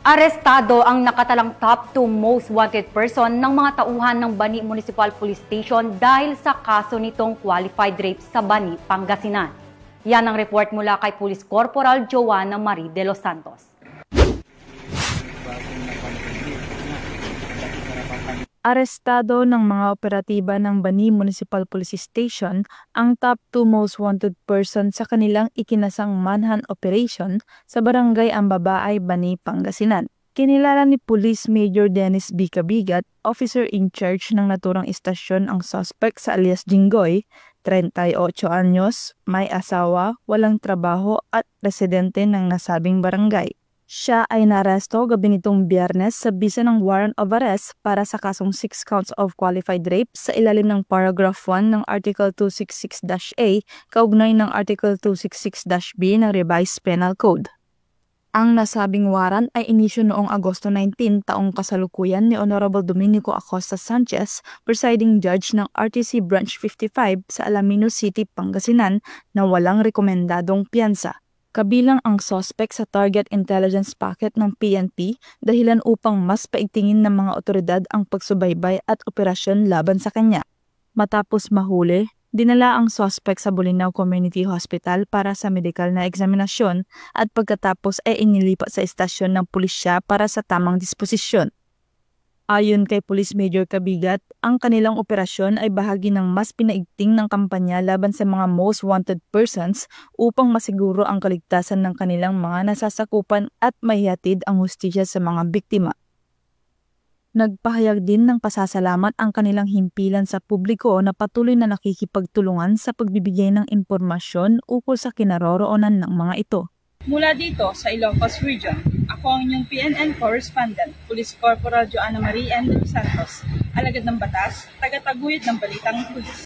Arestado ang nakatalang top 2 most wanted person ng mga tauhan ng Bani Municipal Police Station dahil sa kaso nitong qualified rape sa Bani, Pangasinan. Yan ang report mula kay Police Corporal Joanna Marie de los Santos. Arestado ng mga operatiba ng Bani Municipal Police Station ang top 2 most wanted person sa kanilang ikinasang manhunt operation sa barangay Ambabaay, Bani, Pangasinan. Kinilala ni Police Major Dennis B. Cabigat, officer in charge ng naturang istasyon ang suspect sa alias Jinggoy, 38 anyos, may asawa, walang trabaho at residente ng nasabing barangay. Siya ay naresto gabi nitong Biyernes sa bisa ng warrant of arrest para sa kasong 6 counts of qualified rape sa ilalim ng paragraph 1 ng Article 266-A kaugnay ng Article 266-B ng Revised Penal Code. Ang nasabing warrant ay inisyu noong Agosto 19 taong kasalukuyan ni Honorable Dominico Acosta Sanchez, presiding judge ng RTC Branch 55 sa Alaminos City, Pangasinan na walang rekomendadong piyansa. Kabilang ang suspect sa target intelligence packet ng PNP dahilan upang mas paigtingin ng mga otoridad ang pagsubaybay at operasyon laban sa kanya. Matapos mahuli, dinala ang suspect sa Bolinao Community Hospital para sa medikal na eksaminasyon at pagkatapos ay inilipat sa istasyon ng pulisya para sa tamang disposisyon. Ayon kay Police Major Cabigat, ang kanilang operasyon ay bahagi ng mas pinaigting ng kampanya laban sa mga most wanted persons upang masiguro ang kaligtasan ng kanilang mga nasasakupan at maihatid ang hustisya sa mga biktima. Nagpahayag din ng pasasalamat ang kanilang himpilan sa publiko na patuloy na nakikipagtulungan sa pagbibigay ng impormasyon ukol sa kinaroroonan ng mga ito. Mula dito sa Ilocos Region, ako ang inyong PNN correspondent, Police Corporal Joanna Marie de los Santos, alagad ng batas, tagataguyod ng balitang pulis.